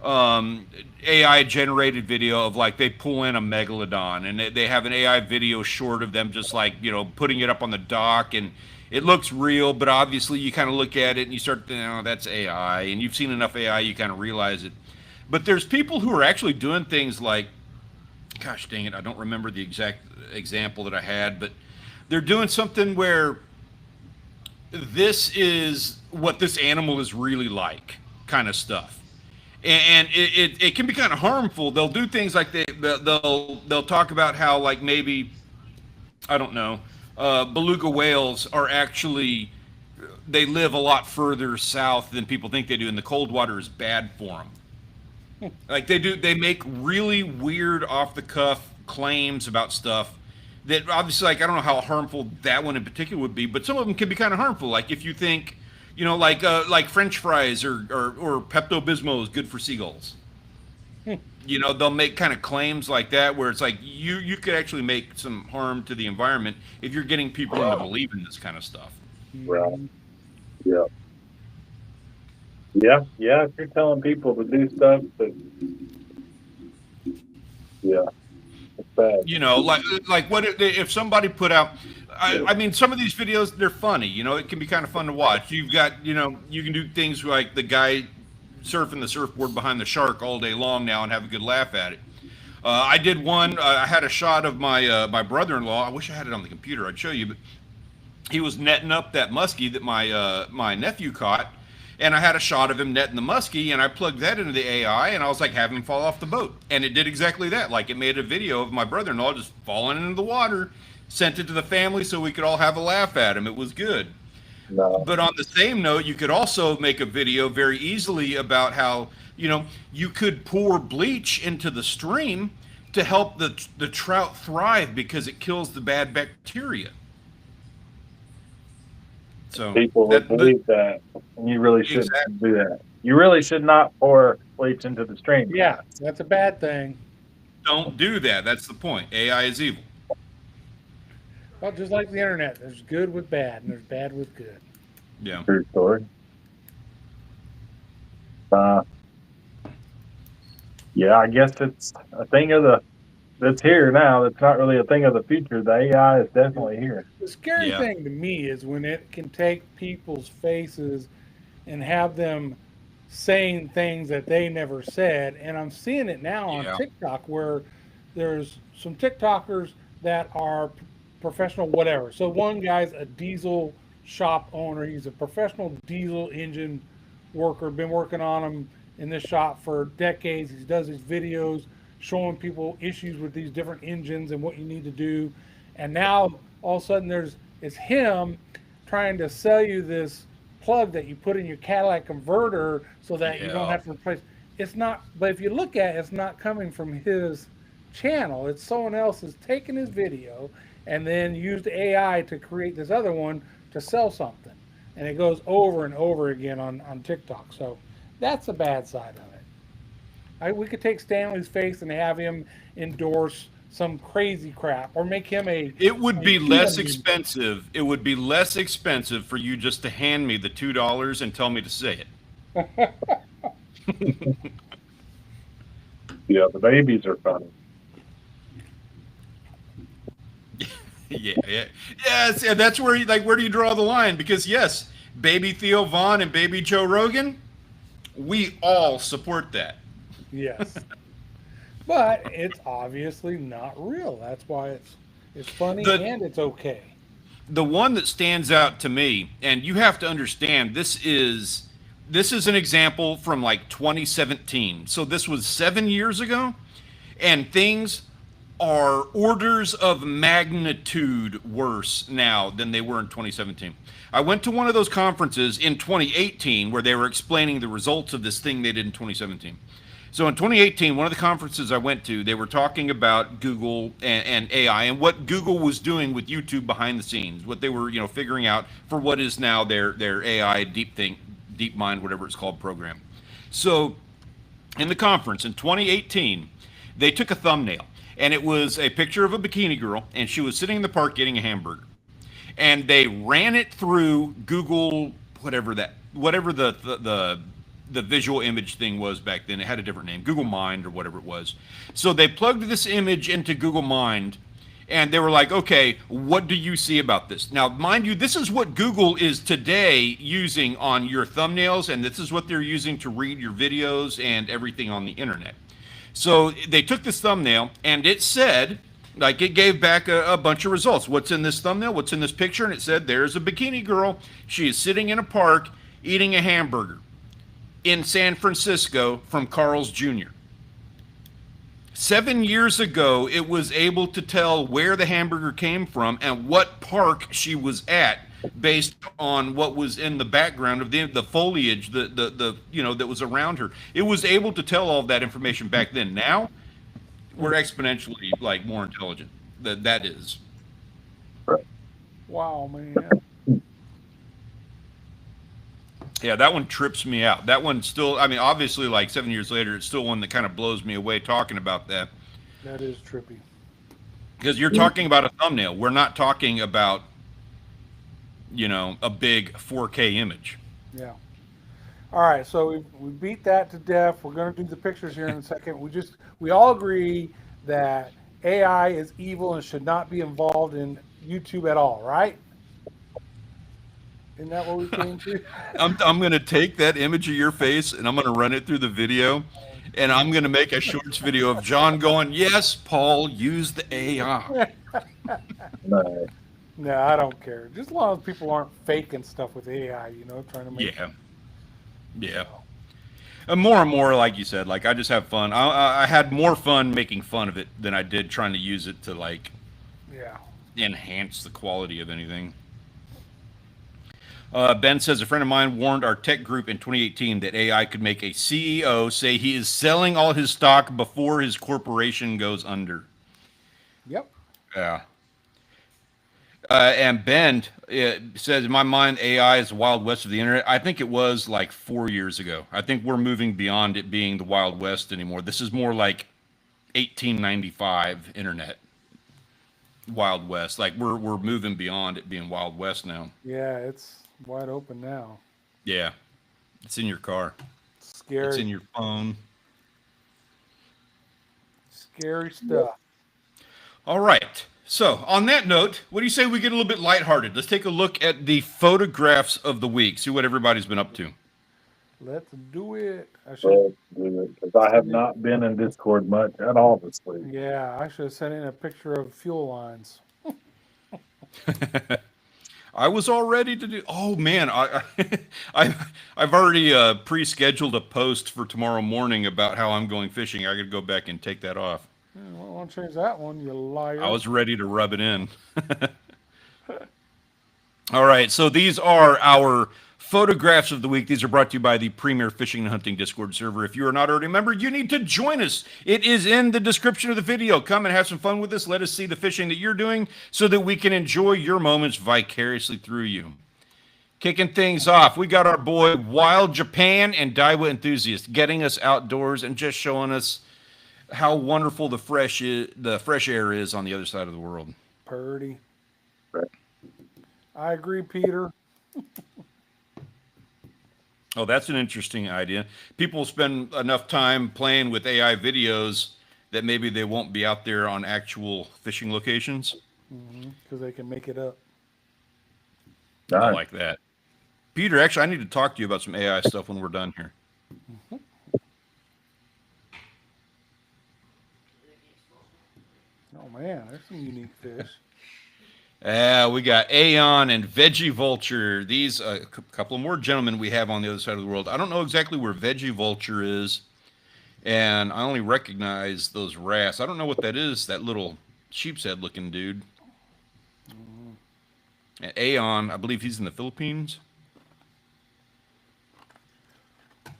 AI generated video of like they pull in a megalodon and they have an AI video short of them just like, putting it up on the dock, and it looks real, but obviously you kind of look at it and you start, that's AI, and you've seen enough AI, you kind of realize it. But there's people who are actually doing things like, gosh dang it, I don't remember the exact example that I had, but they're doing something where this is what this animal is really like, kind of stuff. And it can be kind of harmful. They'll do things like they'll talk about how, like, maybe, I don't know, beluga whales are actually, they live a lot further south than people think they do, and the cold water is bad for them. Like, they make really weird off the cuff claims about stuff that obviously, like, I don't know how harmful that one in particular would be, but some of them can be kind of harmful. Like if you think, like French fries or Pepto-Bismol is good for seagulls. They'll make kind of claims like that where it's like you could actually make some harm to the environment if you're getting people into believing this kind of stuff. Right. Yeah. Yeah. If you're telling people to do stuff, that, yeah, it's bad. Like what if somebody put out, I mean, some of these videos, they're funny, it can be kind of fun to watch. You've got, you can do things like the guy surfing the surfboard behind the shark all day long now and have a good laugh at it. I did one, I had a shot of my brother-in-law. I wish I had it on the computer, I'd show you, but he was netting up that muskie that my nephew caught, and I had a shot of him netting the muskie, and I plugged that into the AI, and I was like, have him fall off the boat. And it did exactly that. Like, it made a video of my brother-in-law just falling into the water, sent it to the family so we could all have a laugh at him. It was good. No. But on the same note, you could also make a video very easily about how, you could pour bleach into the stream to help the trout thrive because it kills the bad bacteria. So People would believe that, and you really shouldn't do that. You really should not pour bleach into the stream. Yeah, that's a bad thing. Don't do that. That's the point. AI is evil. Well, just like the internet, there's good with bad, and there's bad with good. Yeah. True story. Yeah, I guess it's a thing of the that's here now. That's not really a thing of the future. The AI is definitely here. The scary Yeah. thing to me is when it can take people's faces and have them saying things that they never said. And I'm seeing it now on Yeah. TikTok where there's some TikTokers that are professional whatever. So one guy's a diesel shop owner. He's a professional diesel engine worker, been working on them in this shop for decades. He does these videos showing people issues with these different engines and what you need to do. And now all of a sudden it's him trying to sell you this plug that you put in your Cadillac converter so that you don't Yeah. have to replace. It's not, but if you look at it, it's not coming from his channel. It's someone else has taken his video and then used AI to create this other one to sell something. And it goes over and over again on TikTok. So that's the bad side of it. We could take Stanley's face and have him endorse some crazy crap or make him It would be a less human. expensive. It would be less expensive for you just to hand me the $2 and tell me to say it. Yeah, the babies are funny. Yeah. Yes, and that's where where do you draw the line? Because yes, baby Theo Vaughn and baby Joe Rogan, we all support that. Yes. But it's obviously not real. That's why it's funny The and it's okay. the one that stands out to me, and you have to understand, this is an example from like 2017. So this was 7 years ago, and things are orders of magnitude worse now than they were in 2017. I went to one of those conferences in 2018 where they were explaining the results of this thing they did in 2017. So in 2018, one of the conferences I went to, they were talking about Google and AI and what Google was doing with YouTube behind the scenes, what they were, figuring out for what is now their AI deep mind, whatever it's called, program. So in the conference in 2018, they took a thumbnail and it was a picture of a bikini girl and she was sitting in the park getting a hamburger. And they ran it through Google, whatever the visual image thing was back then. It had a different name, Google Mind or whatever it was. So they plugged this image into Google Mind and they were like, okay, what do you see about this? Now, mind you, this is what Google is today using on your thumbnails, and this is what they're using to read your videos and everything on the internet. So they took this thumbnail and it said, it gave back a bunch of results. What's in this thumbnail? What's in this picture? And it said, there's a bikini girl. She is sitting in a park eating a hamburger in San Francisco from Carl's Jr. 7 years ago, it was able to tell where the hamburger came from and what park she was at based on what was in the background of the foliage, that was around her. It was able to tell all of that information back then. Now, we're exponentially more intelligent. That is. Wow, man. Yeah, that one trips me out. That one still, obviously, 7 years later, it's still one that kind of blows me away talking about that. That is trippy. Because you're talking about a thumbnail. We're not talking about, a big 4K image. Yeah. All right, so we beat that to death. We're going to do the pictures here in a second. We all agree that AI is evil and should not be involved in YouTube at all, right? Isn't that what we came to? I'm going to take that image of your face and I'm going to run it through the video. And I'm going to make a shorts video of John going, yes, Paul, use the AI. No. No, I don't care. Just as long as people aren't faking stuff with AI, trying to make. Yeah. And more, like you said, I just have fun. I had more fun making fun of it than I did trying to use it to enhance the quality of anything. Ben says, a friend of mine warned our tech group in 2018 that AI could make a CEO say he is selling all his stock before his corporation goes under. Yep. Yeah. And Ben says, in my mind, AI is the Wild West of the internet. I think it was 4 years ago. I think we're moving beyond it being the Wild West anymore. This is more like 1895 internet. Wild West. We're moving beyond it being Wild West now. Yeah, it's wide open now. Yeah. It's in your car. Scary. It's in your phone. Scary stuff. All right. So, on that note, what do you say we get a little bit lighthearted? Let's take a look at the photographs of the week. See what everybody's been up to. Let's do it. I should. Well, because I have not been in Discord much at all this week. Yeah, I should have sent in a picture of fuel lines. I was all ready to do. Oh man, I've already pre-scheduled a post for tomorrow morning about how I'm going fishing. I got to go back and take that off. Yeah, well, I want to change that one, you liar. I was ready to rub it in. All right, so these are our photographs of the week. These are brought to you by the Premier Fishing and Hunting Discord server. If you are not already a member, you need to join us. It is in the description of the video. Come and have some fun with us. Let us see the fishing that you're doing so that we can enjoy your moments vicariously through you. Kicking things off, we got our boy Wild Japan and Daiwa Enthusiast getting us outdoors and just showing us how wonderful the fresh air is on the other side of the world. Purdy. Right. I agree, Peter. Oh, that's an interesting idea. People spend enough time playing with AI videos that maybe they won't be out there on actual fishing locations. Because they can make it up. I Nice. like that. Peter, actually, I need to talk to you about some AI stuff when we're done here. Oh man, there's some unique fish. We got Aeon and Veggie Vulture. These a couple more gentlemen we have on the other side of the world. I don't know exactly where Veggie Vulture is, and I only recognize those wrasse. I don't know what that is, that little sheep's head looking dude. And Aeon, I believe he's in the Philippines.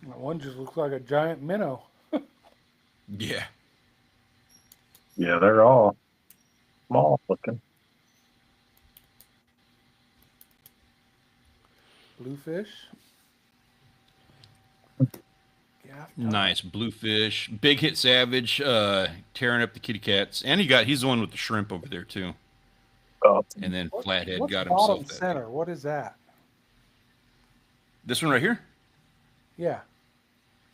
That one just looks like a giant minnow. Yeah. Yeah, they're all small looking. Bluefish. Yeah. Nice bluefish, big hit savage, tearing up the kitty cats, and he's the one with the shrimp over there too. Oh, And then Flathead What's got bottom himself that. center? What is that? This one right here, Yeah.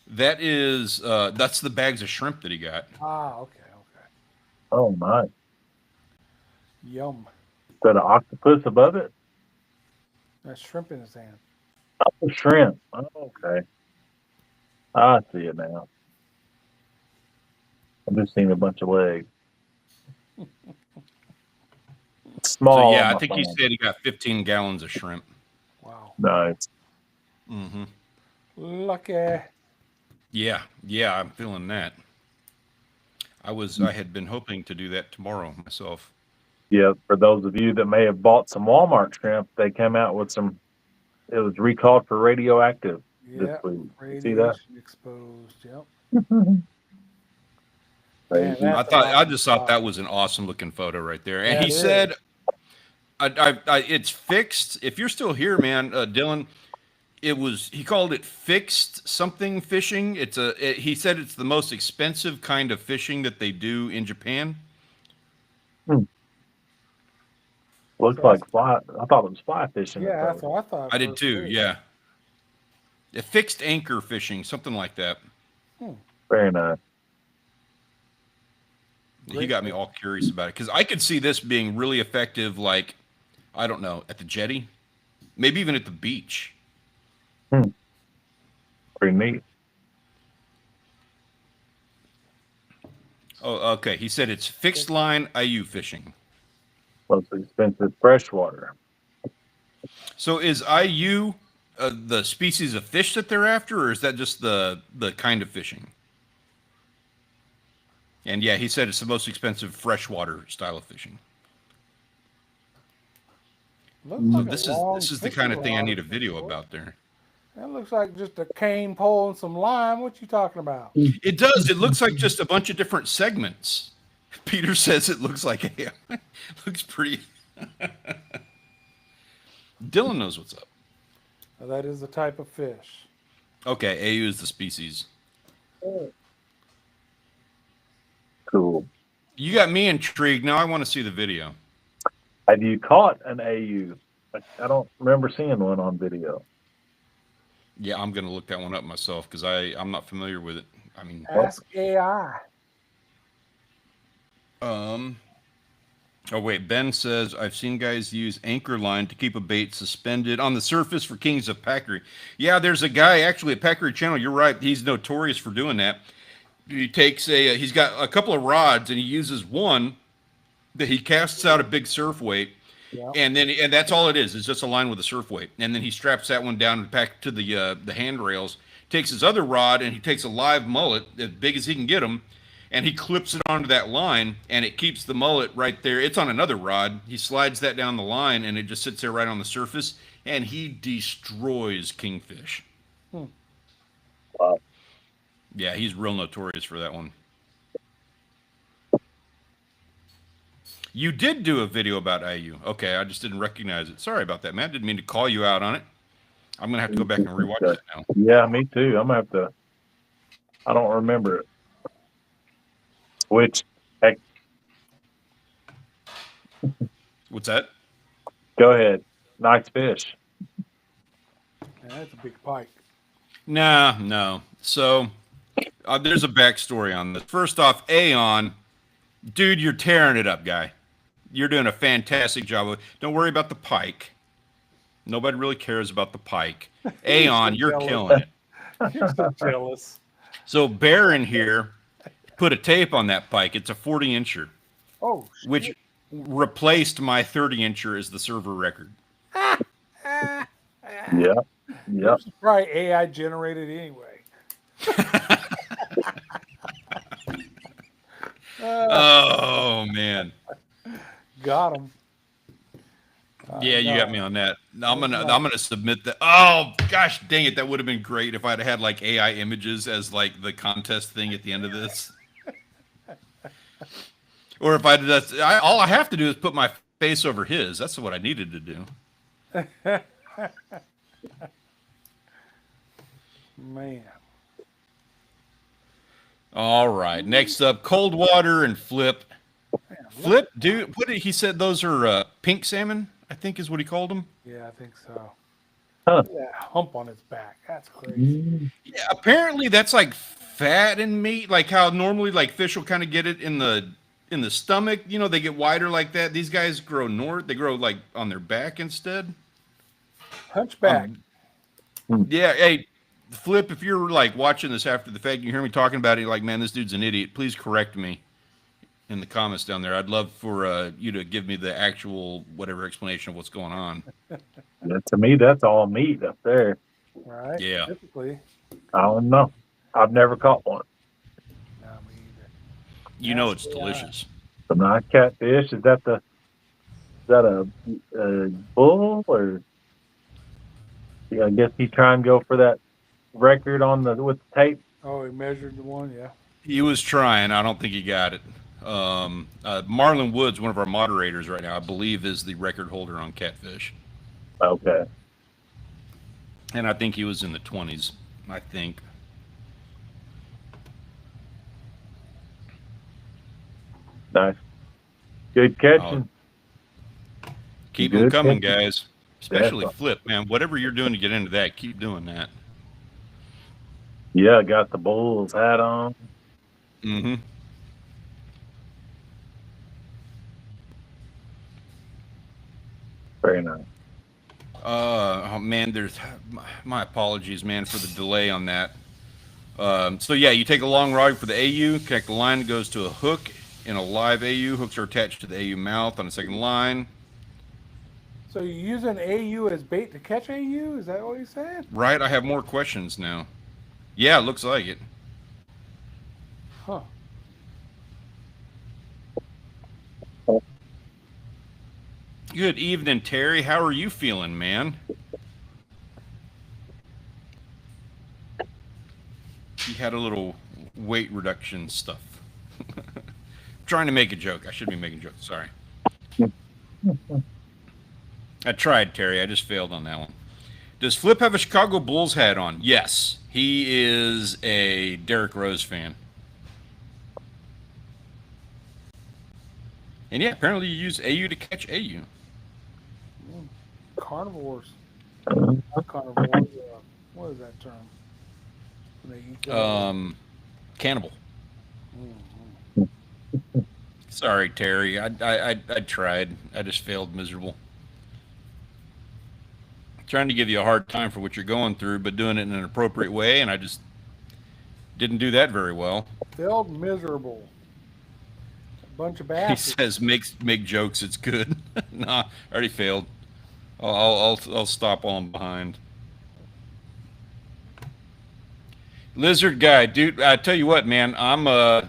that is that's the bags of shrimp that he got. Ah, okay. oh my. Yum. Is that an octopus above it? That shrimp in his hand. Oh, shrimp. Oh, okay. I see it now. I'm just seeing a bunch of legs. Small. So yeah, on I my think he phone. said he got 15 gallons of shrimp. Wow. Nice. Mm-hmm. Lucky. Yeah, I'm feeling that. I had been hoping to do that tomorrow myself. Yeah, for those of you that may have bought some Walmart shrimp, they came out with some. It was recalled for radioactive Yeah. this week. See Radiation that? exposed. Yep. Crazy. Man, I just thought that was an awesome looking photo right there. And Yeah, he it said, it's fixed. If you're still here, man, Dylan, he called it fixed something fishing. He said it's the most expensive kind of fishing that they do in Japan. Looks like fly. I thought it was fly fishing. Yeah, that's what I thought. I did first, too. Yeah. Fixed anchor fishing, something like that. Very nice. He got me all curious about it because I could see this being really effective, like, I don't know, at the jetty, maybe even at the beach. Pretty neat. Oh, okay. He said it's fixed line IU fishing. Most expensive freshwater. So is IU the species of fish that they're after, or is that just the kind of fishing? And yeah, he said it's the most expensive freshwater style of fishing. Looks like This is the kind of thing I need a video about there. That looks like just a cane pole and some lime. What you talking about? It does. It looks like just a bunch of different segments. Peter says it looks like looks pretty. Dylan knows what's up. Now, that is the type of fish. Okay, AU is the species. Cool. You got me intrigued. Now I want to see the video. Have you caught an AU? I don't remember seeing one on video. Yeah, I'm going to look that one up myself because I'm not familiar with it. I mean, Ask AI. Oh wait, Ben says I've seen guys use anchor line to keep a bait suspended on the surface for kings of Packery. Yeah, there's a guy actually at Packery Channel. You're right. He's notorious for doing that. He takes he's got a couple of rods and he uses one that he casts out a big surf weight, Yeah. and that's all it is. It's just a line with a surf weight, and then he straps that one down and back to the handrails. Takes his other rod and he takes a live mullet as big as he can get him, and he clips it onto that line, and it keeps the mullet right there. It's on another rod. He slides that down the line, and it just sits there right on the surface, and he destroys kingfish. Wow. Yeah, he's real notorious for that one. You did do a video about IU. Okay, I just didn't recognize it. Sorry about that, man. Didn't mean to call you out on it. I'm going to have to go back and rewatch that now. Yeah, me too. I'm gonna have to. I don't remember it. Which, heck, What's that? go ahead. Nice fish. Yeah, that's a big pike. Nah, no. So there's a backstory on this. First off, Aeon, dude, you're tearing it up, guy. You're doing a fantastic job. Don't worry about the pike. Nobody really cares about the pike. Aeon, you're killing it. You're so jealous. So Baron here put a tape on that pike. It's a 40-incher, Oh, shit. which replaced my 30-incher as the server record. Yeah. Yep. It's probably AI generated anyway. Oh man. Got him. Yeah, you got me on that. I'm gonna submit that. Oh gosh, dang it! That would have been great if I'd had like AI images as like the contest thing at the end of this. Or if all I have to do is put my face over his. That's what I needed to do. Man. All right. Next up, cold water and Flip. Flip, dude. What did he said? Those are pink salmon, I think is what he called them. Yeah, I think so. Huh. Yeah, hump on his back. That's crazy. Yeah, apparently that's like fat in meat, like how normally like fish will kind of get it in the stomach. You know, they get wider like that. These guys grow north. They grow like on their back instead. Hunchback. Yeah. Hey, Flip, if you're like watching this after the fact, you hear me talking about it, you're like, man, this dude's an idiot. Please correct me in the comments down there. I'd love for you to give me the actual whatever explanation of what's going on. Yeah, to me, that's all meat up there. Right? Yeah. Typically. I don't know. I've never caught one. No, me either. You know it's That's delicious. Some nice catfish. Is that a bull or? Yeah, I guess he's trying to go for that record on with the tape. Oh, he measured the one, yeah. He was trying. I don't think he got it. Marlon Woods, one of our moderators right now, I believe is the record holder on catfish. Okay. And I think he was in the 20s, I think. Nice. Good catching. Keep Good them coming, catching. guys. Especially Definitely. Flip, man. Whatever you're doing to get into that, keep doing that. Yeah, got the Bulls hat on. Mm-hmm. Very nice. Oh man, there's my apologies, man, for the delay on that. So yeah, you take a long rod for the AU, connect the line, it goes to a hook in a live AU. Hooks are attached to the AU mouth on a second line. So you're using AU as bait to catch AU? Is that what you said? Right, I have more questions now. Yeah, it looks like it. Huh. Good evening, Terry. How are you feeling, man? You had a little weight reduction stuff. Trying to make a joke. I should be making jokes. Sorry. I tried, Terry. I just failed on that one. Does Flip have a Chicago Bulls hat on? Yes. He is a Derrick Rose fan. And yeah, apparently you use AU to catch AU. Carnivores. Not carnivores. What is that term? When they eat Cannibal. Mhm. Sorry, Terry. I tried. I just failed miserable. Trying to give you a hard time for what you're going through, but doing it in an appropriate way, and I just didn't do that very well. Failed miserable. A bunch of He bastards. says, make jokes. It's good. Nah, I already failed. I'll stop while I'm behind. Lizard guy, dude. I tell you what, man. I'm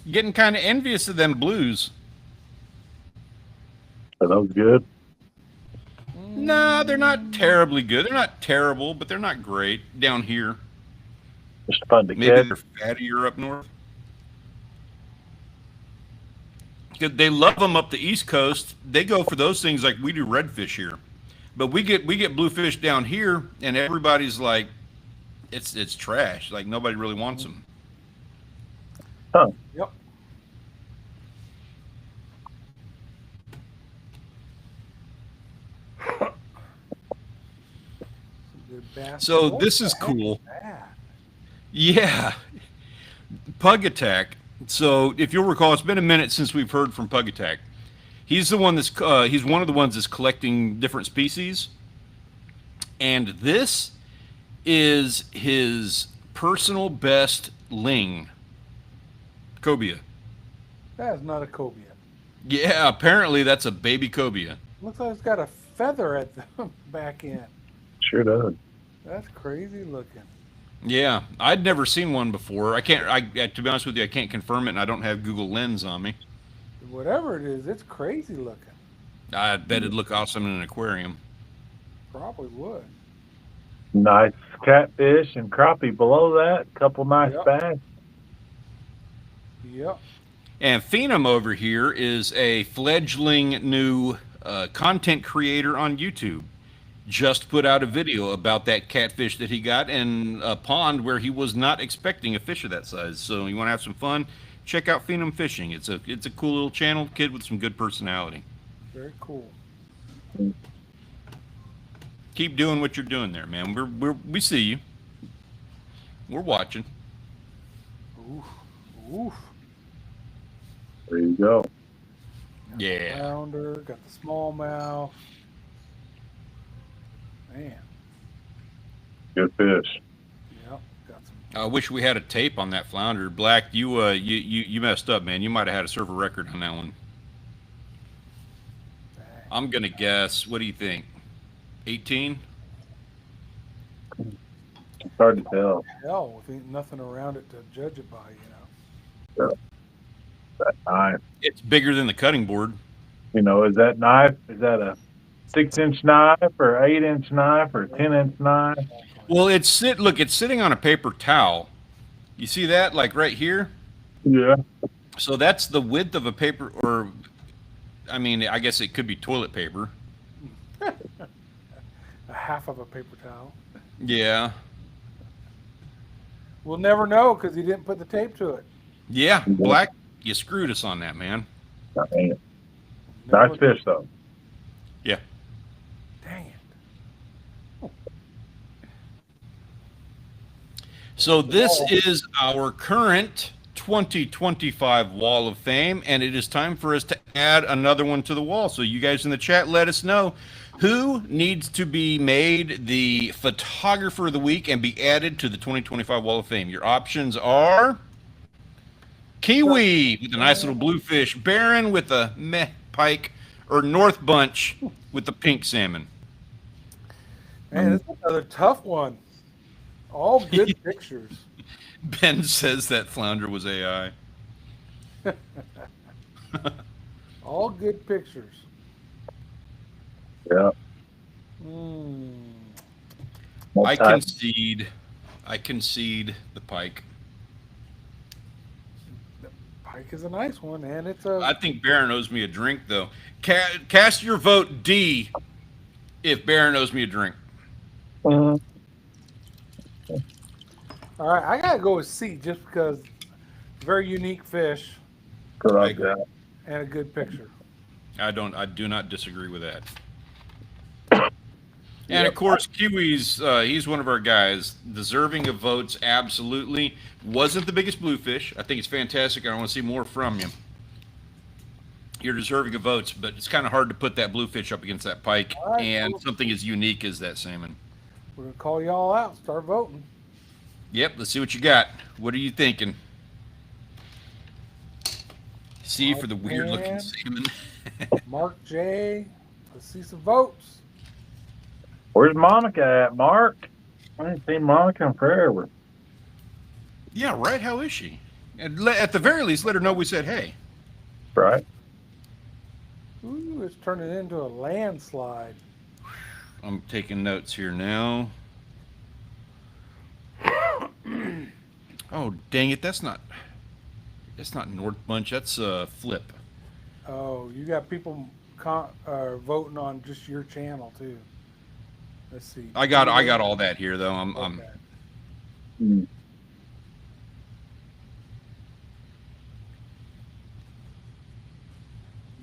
getting kind of envious of them blues. Are those good? No, they're not terribly good. They're not terrible, but they're not great down here. Just fun to Maybe catch. they're fattier up north. They love them up the East Coast. They go for those things like we do redfish here. But we get bluefish down here, and everybody's like, it's trash. Like nobody really wants them. Huh. Yep. Good bastards. So What this the is heck cool. that? Yeah, Pug Attack. So if you'll recall, it's been a minute since we've heard from Pug Attack. He's the one that's he's one of the ones that's collecting different species, and this is his personal best ling cobia. That is not a cobia. Yeah, apparently that's a baby cobia. Looks like it's got a feather at the back end. Sure does. That's crazy looking. Yeah, I'd never seen one before. I can't. To be honest with you, I can't confirm it, and I don't have Google Lens on me. Whatever it is, it's crazy looking. I bet it'd look awesome in an aquarium. Probably would. Nice catfish and crappie below that. Couple nice Yep. bass. Yep. And Phenom over here is a fledgling new content creator on YouTube. Just put out a video about that catfish that he got in a pond where he was not expecting a fish of that size. So you want to have some fun? Check out Phenom Fishing. It's a cool little channel, kid with some good personality. Very cool. Keep doing what you're doing there, man. We see you. We're watching. Oof. Oof. There you go. Yeah. Flounder, got the smallmouth. Man. Good fish. Yep. Got some. I wish we had a tape on that flounder. Black, you messed up, man. You might have had a server record on that one. Dang. I'm gonna guess. What do you think? 18? It's hard to tell. Hell, with nothing around it to judge it by, you know. That knife. It's bigger than the cutting board. You know, is that knife? Is that a 6-inch knife or 8-inch knife or 10-inch knife? Well, it's sitting on a paper towel. You see that, like right here? Yeah. So that's the width of a paper, or I mean, I guess it could be toilet paper. A half of a paper towel. Yeah. We'll never know because he didn't put the tape to it. Yeah, Black, you screwed us on that, man. Dang it. Never- Nice fish, though. Yeah. Dang it. So this is our current 2025 Wall of Fame, and it is time for us to add another one to the wall. So you guys in the chat, let us know who needs to be made the photographer of the week and be added to the 2025 Wall of Fame. Your options are Kiwi with a nice little bluefish, Baron with a meh pike, or North Bunch with the pink salmon. Man, this is another tough one. All good pictures. Ben says that flounder was AI. All good pictures. Yeah. Mm. I concede the pike. Pike is a nice one, and it's a. I think Baron owes me a drink, though. Cast your vote D if Baron owes me a drink. Mhm. All right, I gotta go with C just because very unique fish Correct. agree. and a good picture. I do not disagree with that. And of course, Kiwi's he's one of our guys, deserving of votes. Absolutely, wasn't the biggest bluefish. I think it's fantastic. I want to see more from you. You're deserving of votes, but it's kind of hard to put that bluefish up against that pike All right, and cool. something as unique as that salmon. We're gonna call y'all out. Start voting. Yep, let's see what you got. What are you thinking? C for the weird looking And salmon. Mark J. Let's see some votes. Where's Monica at, Mark? I ain't seen Monica in forever. Yeah, right. How is she? And at the very least, let her know we said hey. Right? Ooh, it's turning into a landslide. I'm taking notes here now. Oh, dang it. That's not North Bunch. That's Flip. Oh, you got people voting on just your channel too. Let's see. I got all that here though. I'm Okay. Mm.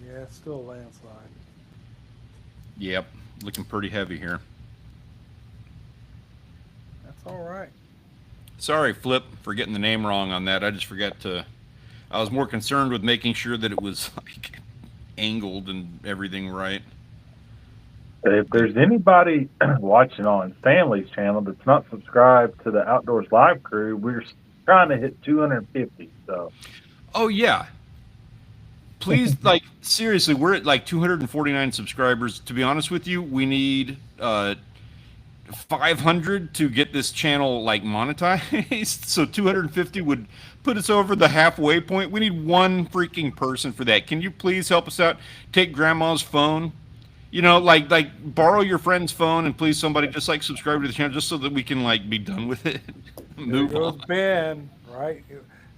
Yeah, it's still a landslide. Yep, looking pretty heavy here. That's all right. Sorry, Flip, for getting the name wrong on that. I just forgot to. I was more concerned with making sure that it was like angled and everything right. If there's anybody watching on Stanley's channel that's not subscribed to the Outdoors Live crew, we're trying to hit 250. So, Oh yeah. Please, like seriously, we're at like 249 subscribers. To be honest with you, we need 500 to get this channel like monetized. So 250 would put us over the halfway point. We need one freaking person for that. Can you please help us out? Take grandma's phone. You know, like borrow your friend's phone and please somebody just like subscribe to the channel just so that we can like be done with it. There Move goes on. Ben, right?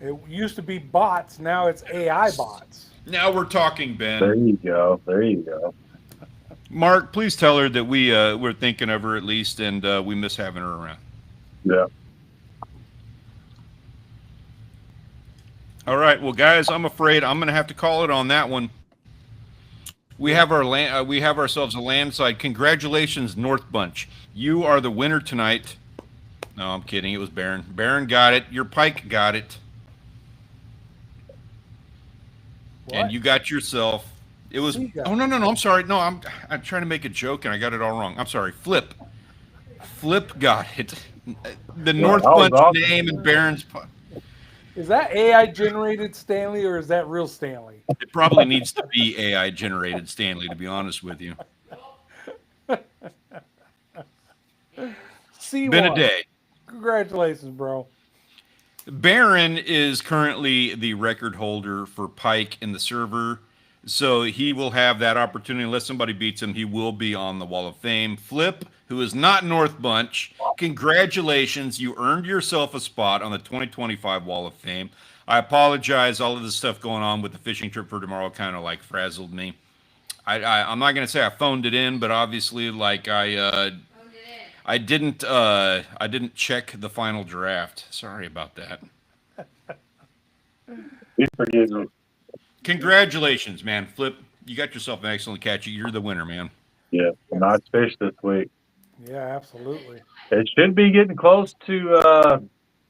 It used to be bots, now it's AI bots. Now we're talking, Ben. there you go. There you go. Mark, please tell her that we're thinking of her at least, and we miss having her around. Yeah. All right, well, guys, I'm afraid I'm going to have to call it on that one. We have we have ourselves a landslide. Congratulations, North Bunch. You are the winner tonight. No, I'm kidding. It was Baron. Baron got it. Your pike got it, and What? you got yourself. It was. C got Oh no. I'm sorry. No, I'm trying to make a joke and I got it all wrong. I'm sorry. Flip. Flip got it. The North that was Bunch awesome. name and Baron's. Is that AI generated Stanley or is that real Stanley? It probably needs to be AI generated, Stanley, to be honest with you. C1. Been a day. Congratulations, bro. Baron is currently the record holder for Pike in the server, so he will have that opportunity. Unless somebody beats him, he will be on the Wall of Fame. Flip, who is not North Bunch, congratulations. You earned yourself a spot on the 2025 Wall of Fame. I apologize. All of this stuff going on with the fishing trip for tomorrow kind of like frazzled me. I'm not going to say I phoned it in, but obviously, like I didn't check the final draft. Sorry about that. Please forgive me. Congratulations, man. Flip, you got yourself an excellent catch. You're the winner, man. Yeah, nice fish this week. Yeah, absolutely. It should be getting close to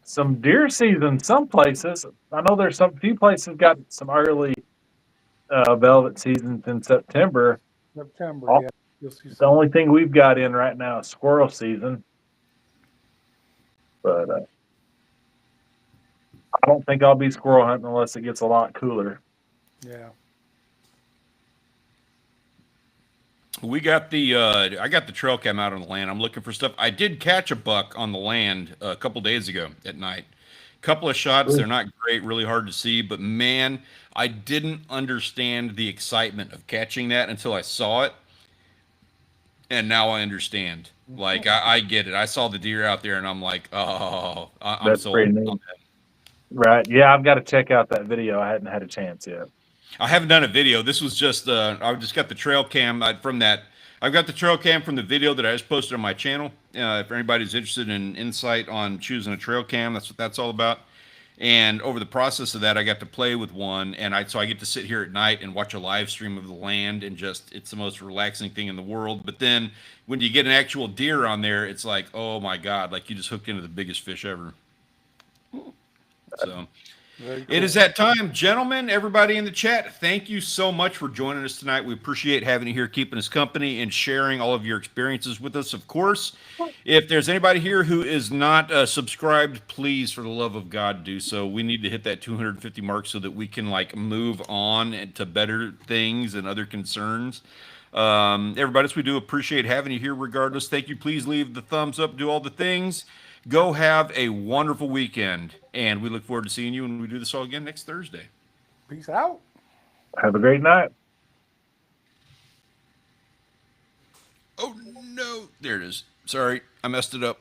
some deer season. Some places, I know there's some few places got some early velvet seasons in September. September, Oh, yeah. You'll see The some. only thing we've got in right now is squirrel season, but I don't think I'll be squirrel hunting unless it gets a lot cooler. Yeah. We got the I got the trail cam out on the land. I'm looking for stuff. I did catch a buck on the land a couple days ago at night. Couple of shots. They're not great, really hard to see, but man, I didn't understand the excitement of catching that until I saw it. And now I understand. Like I get it. I saw the deer out there, and I'm like, oh, I'm That's sold. pretty neat. Right? Yeah, I've got to check out that video. I hadn't had a chance yet. I haven't done a video. This was just I just got the trail cam from that. I've got the trail cam from the video that I just posted on my channel. If anybody's interested in insight on choosing a trail cam, that's what that's all about. And over the process of that, I got to play with one, and so I get to sit here at night and watch a live stream of the land, and just it's the most relaxing thing in the world. But then when you get an actual deer on there, it's like, oh my god, like you just hooked into the biggest fish ever. So Very It is cool. that time, gentlemen, everybody in the chat. Thank you so much for joining us tonight. We appreciate having you here, keeping us company, and sharing all of your experiences with us. Of course, if there's anybody here who is not subscribed, please, for the love of God, do so. We need to hit that 250 mark so that we can like move on to better things and other concerns. Everybody else, we do appreciate having you here regardless. Thank you. Please leave the thumbs up, do all the things. Go have a wonderful weekend, and we look forward to seeing you when we do this all again next Thursday. Peace out. Have a great night. Oh, no. There it is. Sorry, I messed it up.